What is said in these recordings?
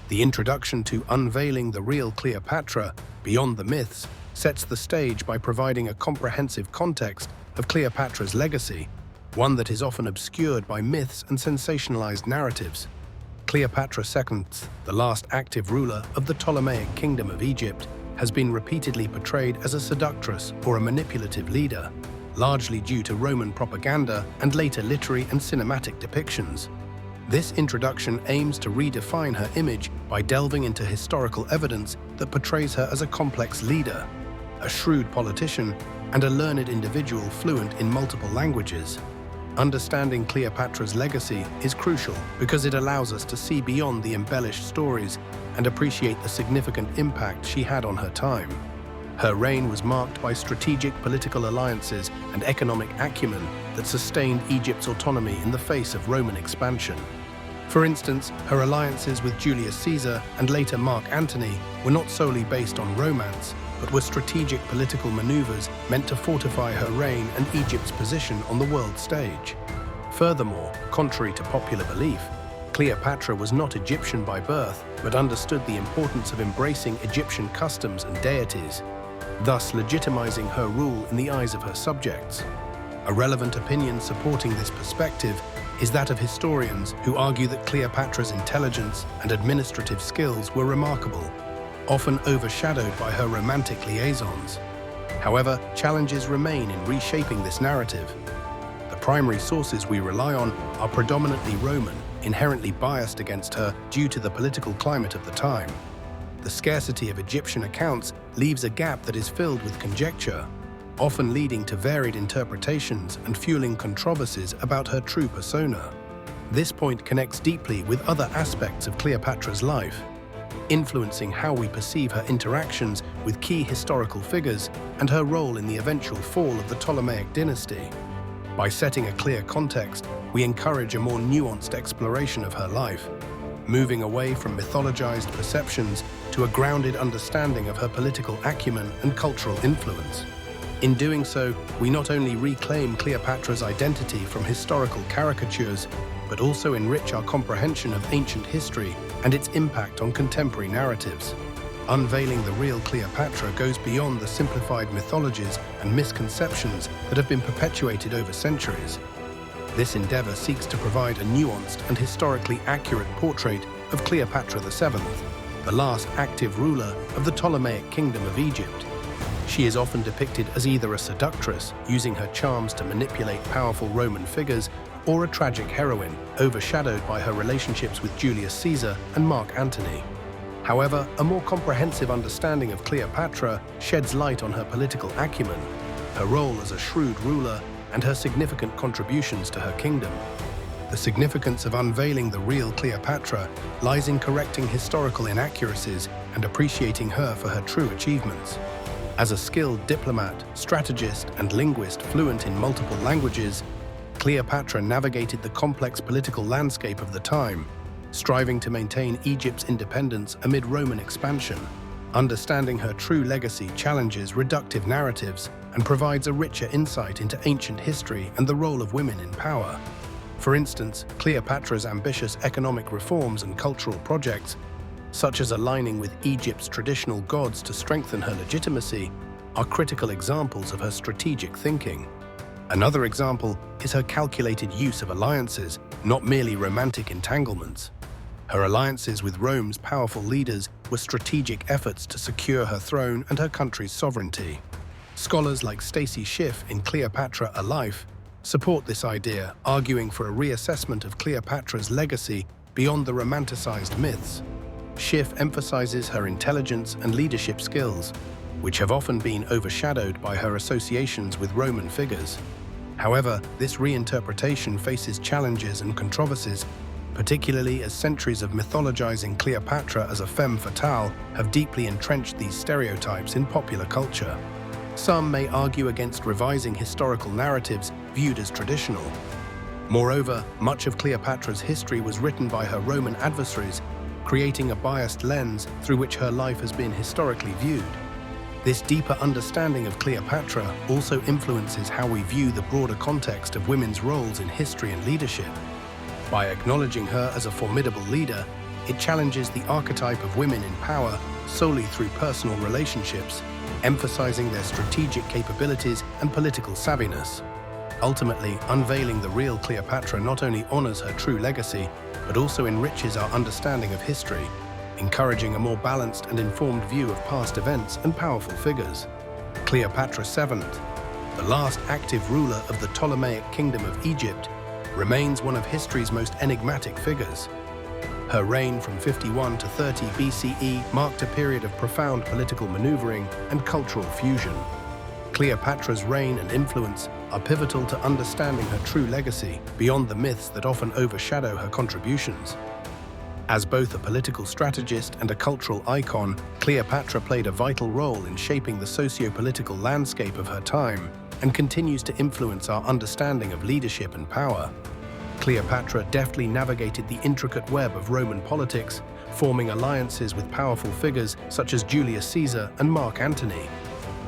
The introduction to Unveiling the Real Cleopatra, Beyond the Myths, sets the stage by providing a comprehensive context of Cleopatra's legacy, one that is often obscured by myths and sensationalized narratives. Cleopatra II, the last active ruler of the Ptolemaic Kingdom of Egypt, has been repeatedly portrayed as a seductress or a manipulative leader, largely due to Roman propaganda and later literary and cinematic depictions. This introduction aims to redefine her image by delving into historical evidence that portrays her as a complex leader, a shrewd politician, and a learned individual fluent in multiple languages. Understanding Cleopatra's legacy is crucial because it allows us to see beyond the embellished stories and appreciate the significant impact she had on her time. Her reign was marked by strategic political alliances and economic acumen that sustained Egypt's autonomy in the face of Roman expansion. For instance, her alliances with Julius Caesar and later Mark Antony were not solely based on romance, but were strategic political maneuvers meant to fortify her reign and Egypt's position on the world stage. Furthermore, contrary to popular belief, Cleopatra was not Egyptian by birth, but understood the importance of embracing Egyptian customs and deities, thus legitimizing her rule in the eyes of her subjects. A relevant opinion supporting this perspective is that of historians who argue that Cleopatra's intelligence and administrative skills were remarkable, often overshadowed by her romantic liaisons. However, challenges remain in reshaping this narrative. The primary sources we rely on are predominantly Roman, inherently biased against her due to the political climate of the time. The scarcity of Egyptian accounts leaves a gap that is filled with conjecture, often leading to varied interpretations and fueling controversies about her true persona. This point connects deeply with other aspects of Cleopatra's life, influencing how we perceive her interactions with key historical figures and her role in the eventual fall of the Ptolemaic dynasty. By setting a clear context, we encourage a more nuanced exploration of her life, moving away from mythologized perceptions to a grounded understanding of her political acumen and cultural influence. In doing so, we not only reclaim Cleopatra's identity from historical caricatures, but also enrich our comprehension of ancient history and its impact on contemporary narratives. Unveiling the Real Cleopatra goes beyond the simplified mythologies and misconceptions that have been perpetuated over centuries. This endeavor seeks to provide a nuanced and historically accurate portrait of Cleopatra VII, the last active ruler of the Ptolemaic Kingdom of Egypt. She is often depicted as either a seductress, using her charms to manipulate powerful Roman figures, or a tragic heroine, overshadowed by her relationships with Julius Caesar and Mark Antony. However, a more comprehensive understanding of Cleopatra sheds light on her political acumen, her role as a shrewd ruler, and her significant contributions to her kingdom. The significance of unveiling the real Cleopatra lies in correcting historical inaccuracies and appreciating her for her true achievements. As a skilled diplomat, strategist, and linguist fluent in multiple languages, Cleopatra navigated the complex political landscape of the time, striving to maintain Egypt's independence amid Roman expansion. Understanding her true legacy challenges reductive narratives and provides a richer insight into ancient history and the role of women in power. For instance, Cleopatra's ambitious economic reforms and cultural projects, such as aligning with Egypt's traditional gods to strengthen her legitimacy, are critical examples of her strategic thinking. Another example is her calculated use of alliances, not merely romantic entanglements. Her alliances with Rome's powerful leaders were strategic efforts to secure her throne and her country's sovereignty. Scholars like Stacy Schiff in Cleopatra: A Life support this idea, arguing for a reassessment of Cleopatra's legacy beyond the romanticized myths. Schiff emphasizes her intelligence and leadership skills, which have often been overshadowed by her associations with Roman figures. However, this reinterpretation faces challenges and controversies, particularly as centuries of mythologizing Cleopatra as a femme fatale have deeply entrenched these stereotypes in popular culture. Some may argue against revising historical narratives viewed as traditional. Moreover, much of Cleopatra's history was written by her Roman adversaries, creating a biased lens through which her life has been historically viewed. This deeper understanding of Cleopatra also influences how we view the broader context of women's roles in history and leadership. By acknowledging her as a formidable leader, it challenges the archetype of women in power solely through personal relationships, emphasizing their strategic capabilities and political savviness. Ultimately, unveiling the real Cleopatra not only honors her true legacy, but also enriches our understanding of history, encouraging a more balanced and informed view of past events and powerful figures. Cleopatra VII, the last active ruler of the Ptolemaic Kingdom of Egypt, remains one of history's most enigmatic figures. Her reign from 51 to 30 BCE marked a period of profound political maneuvering and cultural fusion. Cleopatra's reign and influence are pivotal to understanding her true legacy beyond the myths that often overshadow her contributions. As both a political strategist and a cultural icon, Cleopatra played a vital role in shaping the socio-political landscape of her time and continues to influence our understanding of leadership and power. Cleopatra deftly navigated the intricate web of Roman politics, forming alliances with powerful figures such as Julius Caesar and Mark Antony.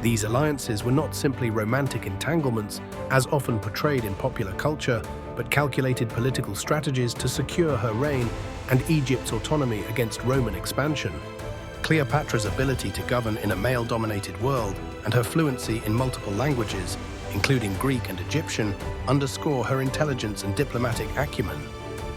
These alliances were not simply romantic entanglements, as often portrayed in popular culture, but calculated political strategies to secure her reign and Egypt's autonomy against Roman expansion. Cleopatra's ability to govern in a male-dominated world and her fluency in multiple languages, including Greek and Egyptian, underscore her intelligence and diplomatic acumen.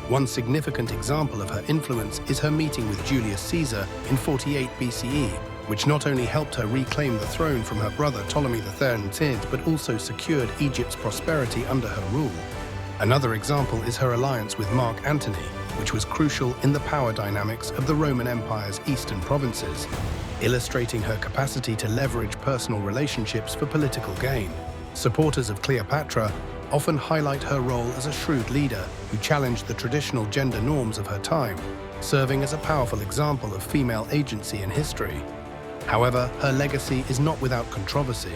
One significant example of her influence is her meeting with Julius Caesar in 48 BCE, which not only helped her reclaim the throne from her brother Ptolemy III, but also secured Egypt's prosperity under her rule. Another example is her alliance with Mark Antony, which was crucial in the power dynamics of the Roman Empire's eastern provinces, illustrating her capacity to leverage personal relationships for political gain. Supporters of Cleopatra often highlight her role as a shrewd leader who challenged the traditional gender norms of her time, serving as a powerful example of female agency in history. However, her legacy is not without controversy.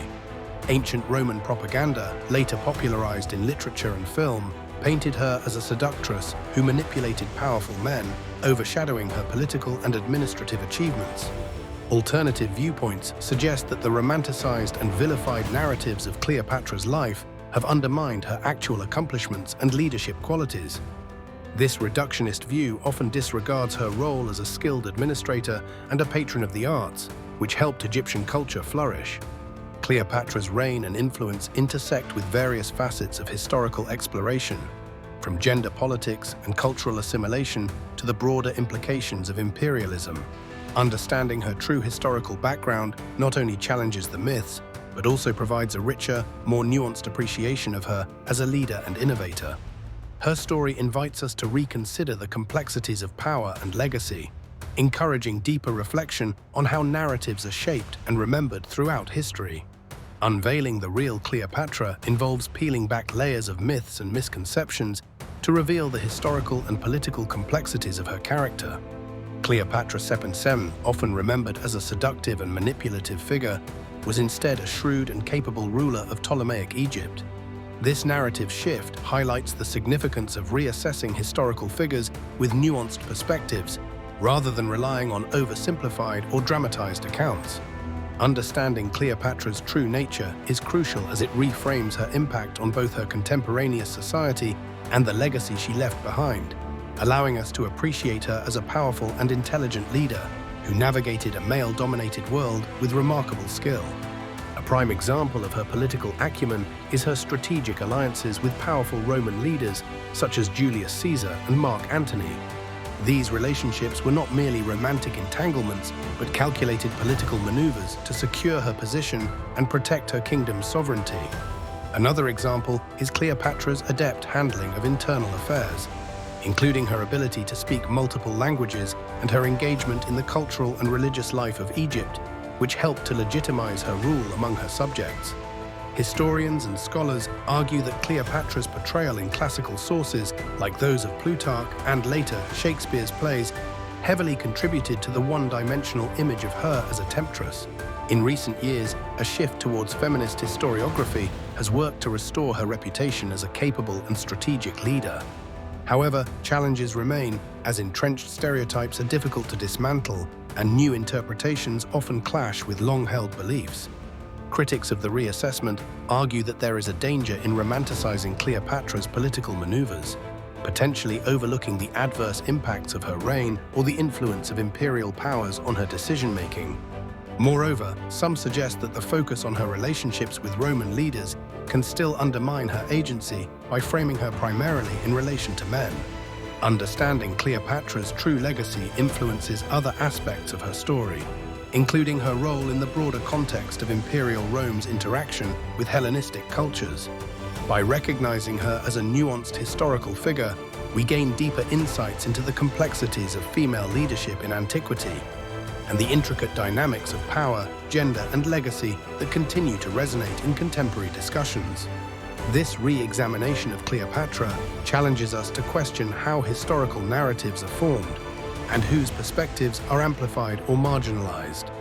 Ancient Roman propaganda, later popularized in literature and film, painted her as a seductress who manipulated powerful men, overshadowing her political and administrative achievements. Alternative viewpoints suggest that the romanticized and vilified narratives of Cleopatra's life have undermined her actual accomplishments and leadership qualities. This reductionist view often disregards her role as a skilled administrator and a patron of the arts, which helped Egyptian culture flourish. Cleopatra's reign and influence intersect with various facets of historical exploration, from gender politics and cultural assimilation to the broader implications of imperialism. Understanding her true historical background not only challenges the myths, but also provides a richer, more nuanced appreciation of her as a leader and innovator. Her story invites us to reconsider the complexities of power and legacy, encouraging deeper reflection on how narratives are shaped and remembered throughout history. Unveiling the real Cleopatra involves peeling back layers of myths and misconceptions to reveal the historical and political complexities of her character. Cleopatra VII, often remembered as a seductive and manipulative figure, was instead a shrewd and capable ruler of Ptolemaic Egypt. This narrative shift highlights the significance of reassessing historical figures with nuanced perspectives, rather than relying on oversimplified or dramatized accounts. Understanding Cleopatra's true nature is crucial as it reframes her impact on both her contemporaneous society and the legacy she left behind, allowing us to appreciate her as a powerful and intelligent leader who navigated a male-dominated world with remarkable skill. A prime example of her political acumen is her strategic alliances with powerful Roman leaders such as Julius Caesar and Mark Antony. These relationships were not merely romantic entanglements, but calculated political maneuvers to secure her position and protect her kingdom's sovereignty. Another example is Cleopatra's adept handling of internal affairs, including her ability to speak multiple languages and her engagement in the cultural and religious life of Egypt, which helped to legitimize her rule among her subjects. Historians and scholars argue that Cleopatra's portrayal in classical sources, like those of Plutarch and later Shakespeare's plays, heavily contributed to the one-dimensional image of her as a temptress. In recent years, a shift towards feminist historiography has worked to restore her reputation as a capable and strategic leader. However, challenges remain, as entrenched stereotypes are difficult to dismantle, and new interpretations often clash with long-held beliefs. Critics of the reassessment argue that there is a danger in romanticizing Cleopatra's political maneuvers. potentially overlooking the adverse impacts of her reign or the influence of imperial powers on her decision-making. Moreover, some suggest that the focus on her relationships with Roman leaders can still undermine her agency by framing her primarily in relation to men. Understanding Cleopatra's true legacy influences other aspects of her story, including her role in the broader context of Imperial Rome's interaction with Hellenistic cultures. By recognizing her as a nuanced historical figure, we gain deeper insights into the complexities of female leadership in antiquity and the intricate dynamics of power, gender, and legacy that continue to resonate in contemporary discussions. This re-examination of Cleopatra challenges us to question how historical narratives are formed and whose perspectives are amplified or marginalized.